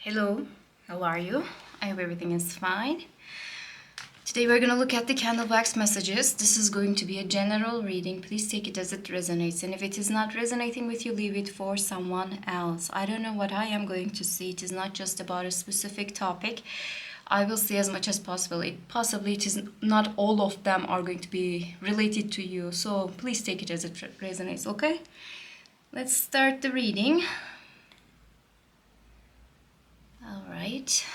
Hello, how are you? I hope everything is fine. Today we're going to look at the candle wax messages. This is going to be a general reading. Please take it as it resonates. And if it is not resonating with you, leave it for someone else. I don't know what I am going to see. It is not just about a specific topic. I will see as much as possible. Possibly it is not all of them are going to be related to you. So please take it as it resonates, okay? Let's start the reading. All right.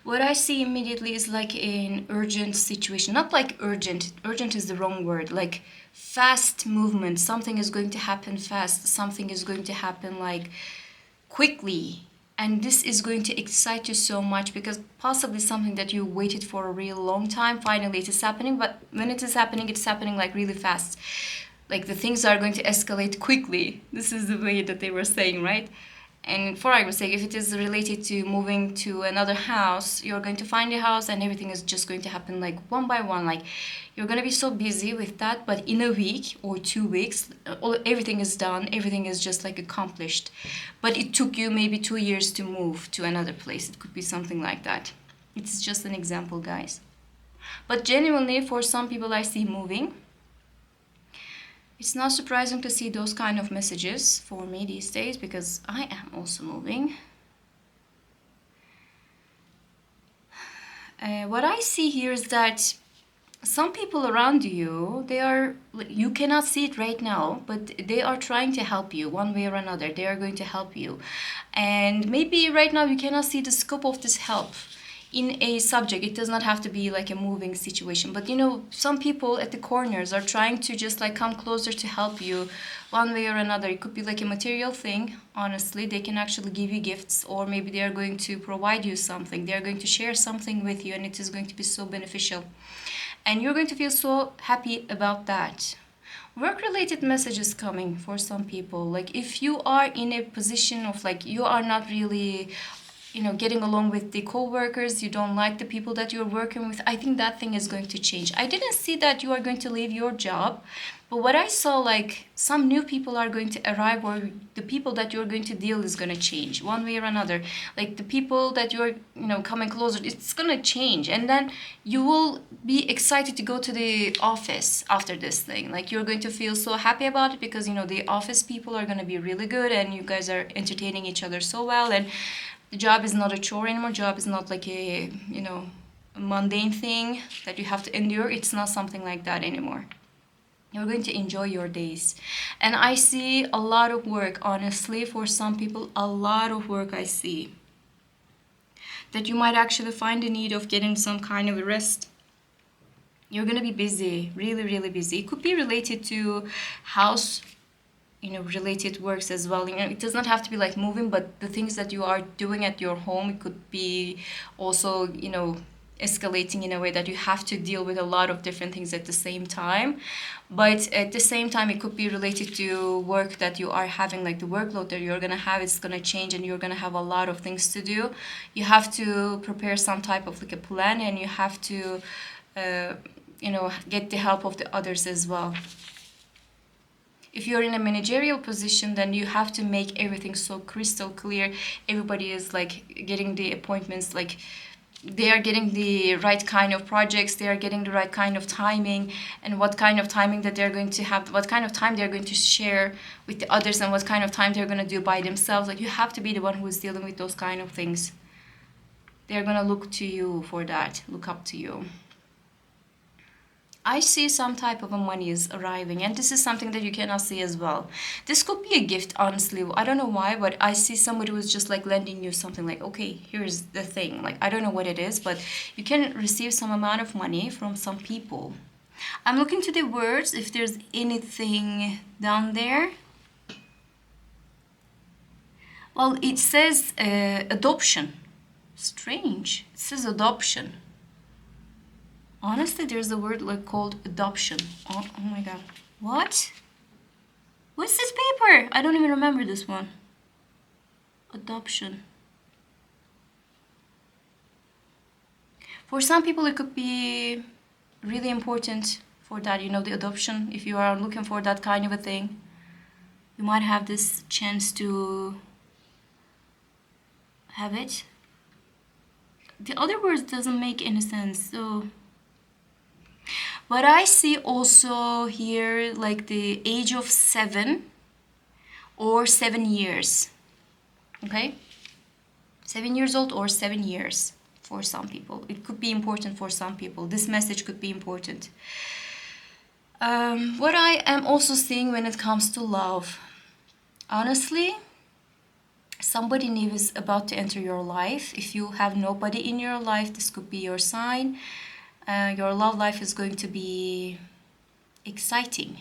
What I see immediately is like an urgent situation. Not like urgent. Urgent is the wrong word. Like fast movement. Something is going to happen fast. Something is going to happen like quickly. And this is going to excite you so much because possibly something that you waited for a real long time, finally it is happening. But when it is happening, it's happening like really fast. Like the things are going to escalate quickly. This is the way that they were saying, right? And for argument's sake, if it is related to moving to another house, you're going to find a house and everything is just going to happen like one by one. Like you're going to be so busy with that, but in a week or 2 weeks, everything is done. Everything is just like accomplished. But it took you maybe 2 years to move to another place. It could be something like that. It's just an example, guys. But genuinely, for some people I see moving, it's not surprising to see those kind of messages for me these days because I am also moving. What I see here is that some people around you, you cannot see it right now, but they are trying to help you one way or another. They are going to help you. And maybe right now you cannot see the scope of this help in a subject. It does not have to be like a moving situation, but some people at the corners are trying to just like come closer to help you one way or another. It could be like a material thing. Honestly, they can actually give you gifts, or maybe they are going to provide you something. They are going to share something with you, and it is going to be so beneficial, and you're going to feel so happy about that. Work related messages coming for some people. Like if you are in a position of like you are not really getting along with the co-workers, you don't like the people that you're working with, I think that thing is going to change. I didn't see that you are going to leave your job, but what I saw, like some new people are going to arrive, or the people that you're going to deal is going to change one way or another. Like the people that you're coming closer, it's going to change, and then you will be excited to go to the office after this thing. Like you're going to feel so happy about it because the office people are going to be really good, and you guys are entertaining each other so well, and the job is not a chore anymore. Job is not like a a mundane thing that you have to endure. It's not something like that anymore. You're going to enjoy your days. And I see a lot of work, honestly, for some people, a lot of work I see. That you might actually find the need of getting some kind of a rest. You're going to be busy, really, really busy. It could be related to house related works as well. It does not have to be like moving, but the things that you are doing at your home, it could be also escalating in a way that you have to deal with a lot of different things at the same time. But at the same time, it could be related to work that you are having, like the workload that you're going to have, it's going to change, and you're going to have a lot of things to do. You have to prepare some type of like a plan, and you have to get the help of the others as well. If you're in a managerial position, then you have to make everything so crystal clear. Everybody is like getting the appointments, like they are getting the right kind of projects, they are getting the right kind of timing, and what kind of timing that they're going to have, what kind of time they're going to share with the others, and what kind of time they're going to do by themselves. Like you have to be the one who is dealing with those kind of things. They're going to look to you for that, look up to you. I see some type of a money is arriving, and this is something that you cannot see as well. This could be a gift, honestly. I don't know why, but I see somebody who's just like lending you something, like, okay, here's the thing. Like, I don't know what it is, but you can receive some amount of money from some people. I'm looking to the words, if there's anything down there. Well, it says adoption. Strange. It says adoption. Honestly, there's a word like called adoption. Oh my god. What? What's this paper? I don't even remember this one. Adoption. For some people, it could be really important for that, the adoption. If you are looking for that kind of a thing, you might have this chance to have it. The other words doesn't make any sense. So, but I see also here like the age of 7 or 7 years. Okay? 7 years old or 7 years for some people. It could be important for some people. This message could be important. What I am also seeing when it comes to love, honestly, somebody new is about to enter your life. If you have nobody in your life, this could be your sign. Your love life is going to be exciting.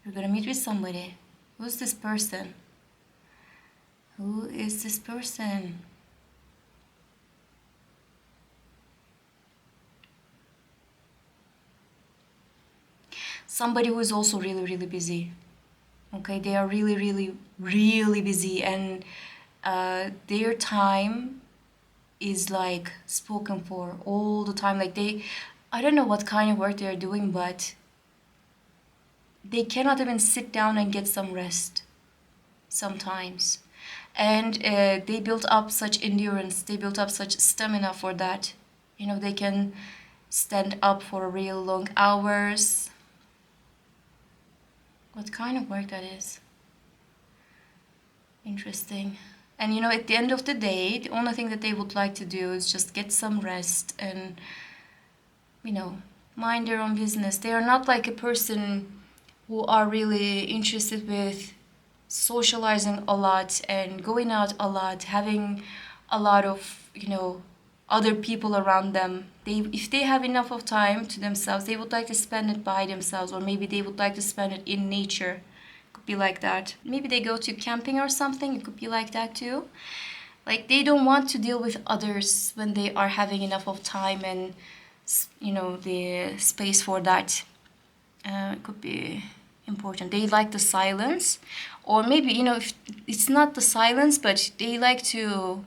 You're going to meet with somebody. Who's this person? Who is this person? Somebody who is also really, really busy. Okay, they are really, really, really busy, and their time is like spoken for all the time. Like I don't know what kind of work they are doing, but they cannot even sit down and get some rest sometimes. And they built up such endurance, they built up such stamina for that. They can stand up for real long hours. What kind of work that is? Interesting. And at the end of the day, the only thing that they would like to do is just get some rest and, mind their own business. They are not like a person who are really interested with socializing a lot and going out a lot, having a lot of, other people around them. If they have enough of time to themselves, they would like to spend it by themselves, or maybe they would like to spend it in nature. Could be like that. Maybe they go to camping or something. It could be like that too. Like they don't want to deal with others when they are having enough of time and the space for that. It could be important. They like the silence, or maybe if it's not the silence, but they like to,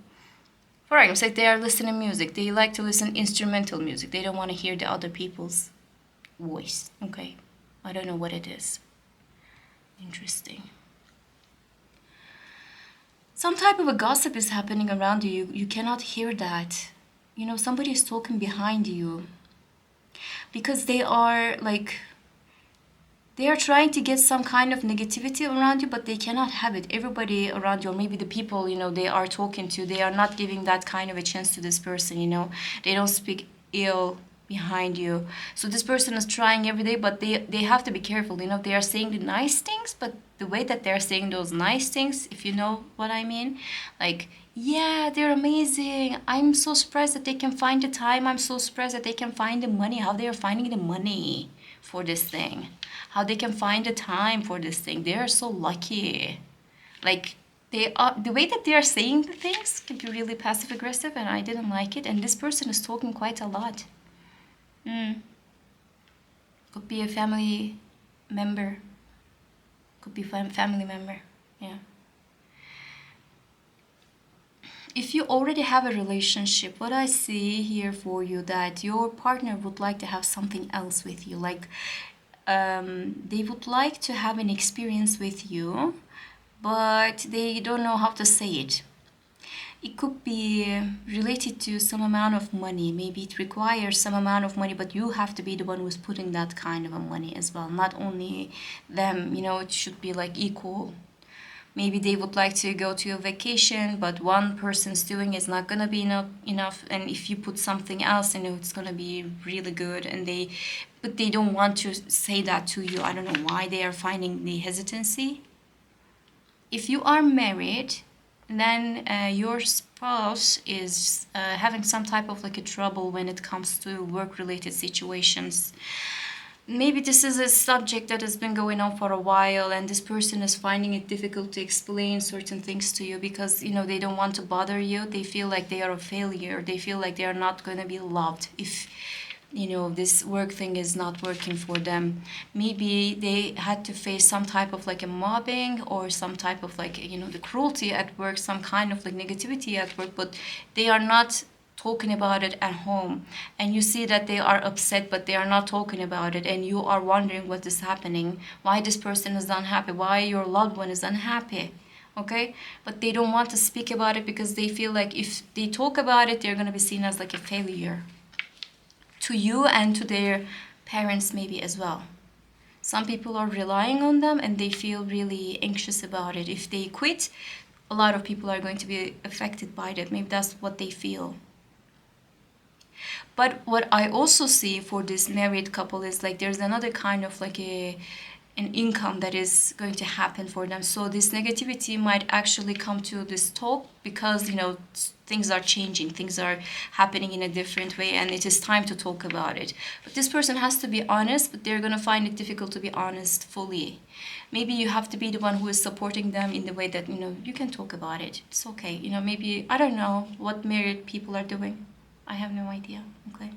for example, like they are listening music. They like to listen instrumental music. They don't want to hear the other people's voice. Okay, I don't know what it is. Interesting. Some type of a gossip is happening around you. You cannot hear that. Somebody is talking behind you, because they are trying to get some kind of negativity around you, but they cannot have it. Everybody around you, or maybe the people they are talking to, they are not giving that kind of a chance to this person. They don't speak ill behind you. So this person is trying every day, but they have to be careful. They are saying the nice things, but the way that they're saying those nice things, if you know what I mean, like, yeah, they're amazing. I'm so surprised that they can find the time. I'm so surprised that they can find the money. How they are finding the money for this thing. How they can find the time for this thing. They are so lucky. Like, they are, the way that they are saying the things can be really passive aggressive, and I didn't like it. And this person is talking quite a lot. Could be a family member. Could be family member. Yeah. If you already have a relationship, what I see here for you, that your partner would like to have something else with you. Like, they would like to have an experience with you, but they don't know how to say it. It could be related to some amount of money. Maybe it requires some amount of money, but you have to be the one who's putting that kind of a money as well. Not only them, it should be like equal. Maybe they would like to go to a vacation, but one person's doing is not gonna be enough. And if you put something else, it's gonna be really good. But they don't want to say that to you. I don't know why they are finding the hesitancy. If you are married, then your spouse is having some type of like a trouble when it comes to work-related situations. Maybe this is a subject that has been going on for a while, and this person is finding it difficult to explain certain things to you because they don't want to bother you. They feel like they are a failure. They feel like they are not going to be loved if this work thing is not working for them. Maybe they had to face some type of like a mobbing, or some type of like the cruelty at work, some kind of like negativity at work, but they are not talking about it at home, and you see that they are upset but they are not talking about it, and you are wondering what is happening, why this person is unhappy, why your loved one is unhappy, okay? But they don't want to speak about it because they feel like if they talk about it, they're going to be seen as like a failure to you and to their parents maybe as well. Some people are relying on them and they feel really anxious about it. If they quit, a lot of people are going to be affected by that. Maybe that's what they feel. But what I also see for this married couple is like there's another kind of like an income that is going to happen for them. So this negativity might actually come to this talk because, you know, things are changing, things are happening in a different way, and it is time to talk about it. But this person has to be honest, but they're going to find it difficult to be honest fully. Maybe you have to be the one who is supporting them in the way that, you know, you can talk about it. It's okay. You know, maybe, I don't know what married people are doing. I have no idea. Okay.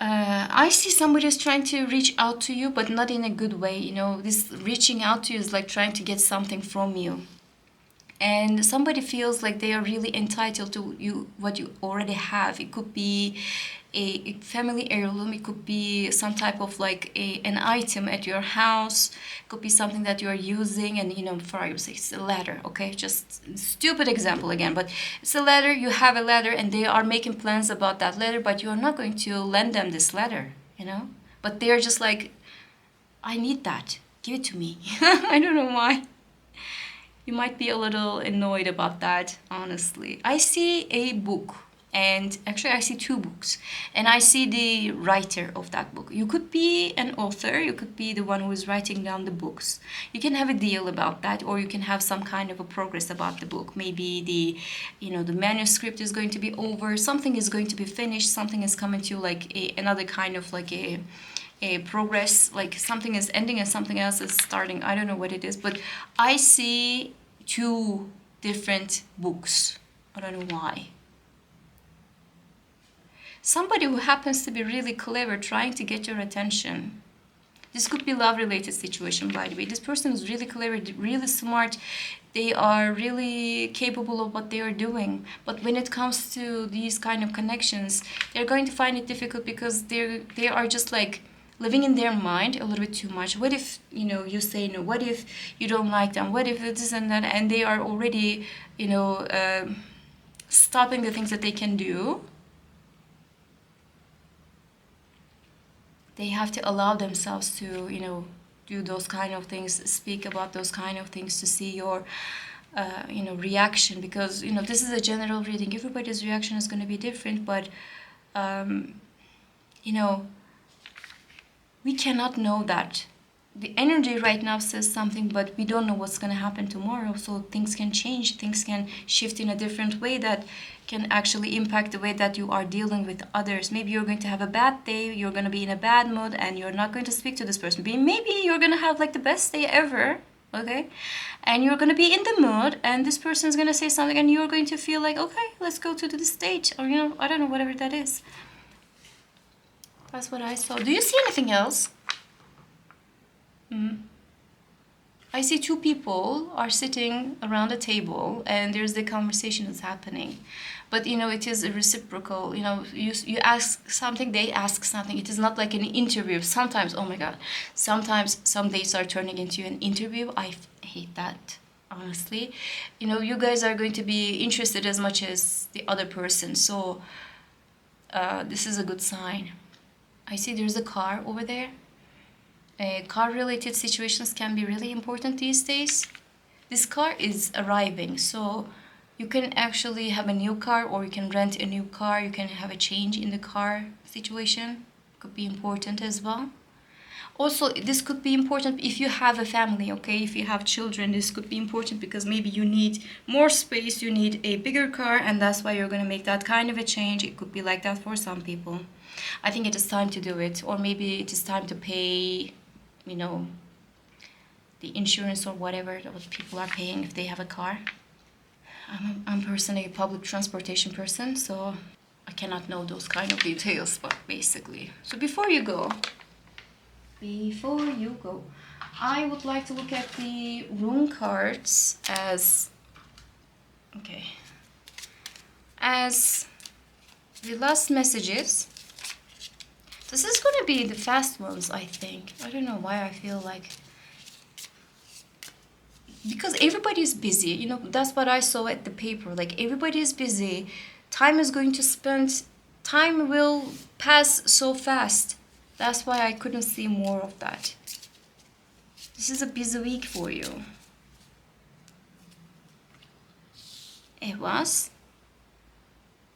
I see somebody is trying to reach out to you, but not in a good way. You know, this reaching out to you is like trying to get something from you. And somebody feels like they are really entitled to you, what you already have. It could be a family heirloom. It could be some type of like an item at your house. It could be something that you are using, and you know, for example, it's a ladder. Okay, just stupid example again, but it's a ladder. You have a ladder, and they are making plans about that ladder, but you are not going to lend them this ladder. You know, but they are just like, I need that. Give it to me. I don't know why. You might be a little annoyed about that, honestly. I see a book, and actually I see two books, and I see the writer of that book. You could be an author, you could be the one who is writing down the books. You can have a deal about that, or you can have some kind of a progress about the book. Maybe the manuscript is going to be over, something is going to be finished, something is coming to like another kind of like a progress, like something is ending and something else is starting. I don't know what it is, but I see two different books. I don't know why. Somebody who happens to be really clever trying to get your attention. This could be love related situation, by the way. This person is really clever, really smart. They are really capable of what they are doing. But when it comes to these kind of connections, they're going to find it difficult because they are just like living in their mind a little bit too much. What if, you know, you say no? What if you don't like them? What if this and that? And they are already, you know, stopping the things that they can do. They have to allow themselves to, you know, do those kind of things, speak about those kind of things to see your, reaction. Because, you know, this is a general reading. Everybody's reaction is going to be different, but, you know, we cannot know that. The energy right now says something, but we don't know what's going to happen tomorrow. So things can change, things can shift in a different way that can actually impact the way that you are dealing with others. Maybe you're going to have a bad day, you're going to be in a bad mood, and you're not going to speak to this person. Maybe you're going to have like the best day ever, okay? And you're going to be in the mood, and this person is going to say something, and you're going to feel like, okay, let's go to this date, or, you know, I don't know, whatever that is. That's what I saw. Do you see anything else? I see two people are sitting around a table and there's the conversation that's happening. But, you know, it is a reciprocal, you know, you ask something, they ask something. It is not like an interview. Sometimes, oh my God, sometimes some dates are turning into an interview. I hate that, honestly. You know, you guys are going to be interested as much as the other person. So this is a good sign. I see there's a car over there. Car-related situations can be really important these days. This car is arriving, so you can actually have a new car, or you can rent a new car. You can have a change in the car situation. Could be important as well. Also, this could be important if you have a family, okay? If you have children, this could be important because maybe you need more space, you need a bigger car, and that's why you're going to make that kind of a change. It could be like that for some people. I think it is time to do it, or maybe it is time to pay, you know, the insurance or whatever that people are paying if they have a car. I'm personally a public transportation person, so I cannot know those kind of details, but basically. So before you go, I would like to look at the rune cards as, okay, As the last messages, this is gonna be the fast ones, I think. I don't know why I feel like, because everybody is busy, you know, that's what I saw at the paper. Like, everybody is busy. Time is going to spend, time will pass so fast. That's why I couldn't see more of that. This is a busy week for you. It was.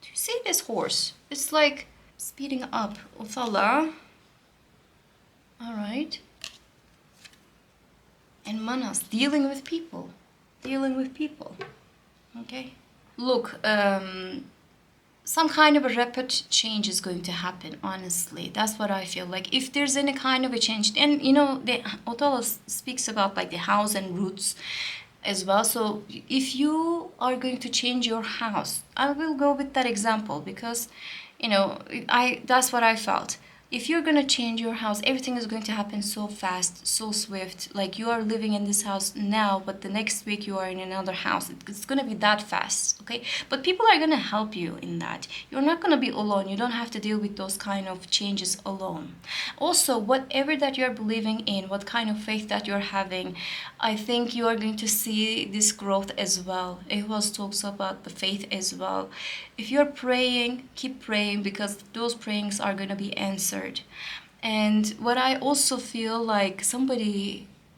Do you see this horse? It's like speeding up. Othala. Alright. And Manas, dealing with people. Dealing with people. Okay. Look, some kind of a rapid change is going to happen, honestly. That's what I feel like. If there's any kind of a change, and you know, the Otala speaks about like the house and roots as well. So if you are going to change your house, I will go with that example because, you know, that's what I felt. If you're gonna change your house, everything is going to happen so fast, so swift. Like, you are living in this house now, but the next week you are in another house. It's gonna be that fast, okay? But people are gonna help you in that. You're not gonna be alone. You don't have to deal with those kind of changes alone. Also, whatever that you're believing in, what kind of faith that you're having, I think you are going to see this growth as well. It was talks about the faith as well. If you're praying, keep praying, because those prayings are going to be answered. And what I also feel like,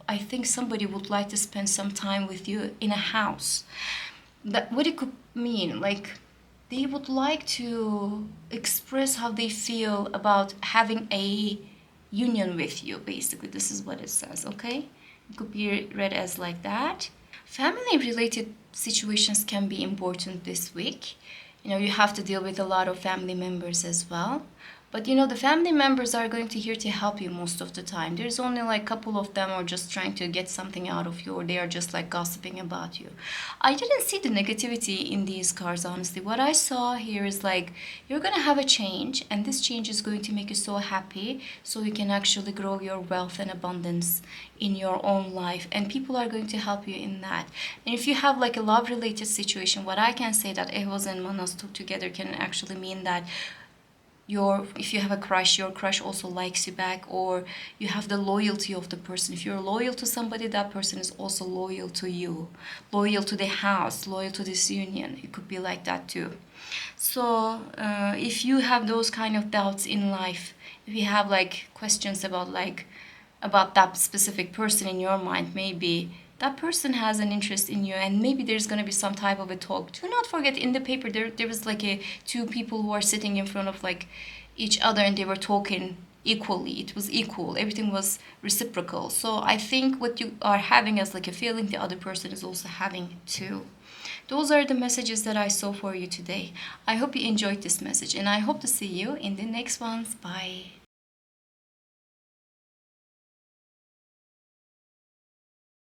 I think somebody would like to spend some time with you in a house. That what it could mean, like, they would like to express how they feel about having a union with you, basically. This is what it says, okay? It could be read as like that. Family related situations can be important this week. You know, you have to deal with a lot of family members as well. But you know, the family members are going to here to help you most of the time. There's only like a couple of them are just trying to get something out of you, or they are just like gossiping about you. I didn't see the negativity in these cards, honestly. What I saw here is like, you're gonna have a change, and this change is going to make you so happy, so you can actually grow your wealth and abundance in your own life, and people are going to help you in that. And if you have like a love related situation, what I can say that Ehvaz and Manas together can actually mean that if you have a crush, your crush also likes you back, or you have the loyalty of the person. If you're loyal to somebody, that person is also loyal to you, loyal to the house, loyal to this union. It could be like that too. So if you have those kind of doubts in life, if you have like questions about that specific person in your mind, maybe that person has an interest in you, and maybe there's going to be some type of a talk. Do not forget, in the paper there was like two people who are sitting in front of like each other, and they were talking equally. It was equal, everything was reciprocal. So I think what you are having as like a feeling, the other person is also having too. Those are the messages that I saw for you today. I hope you enjoyed this message, and I hope to see you in the next ones. Bye.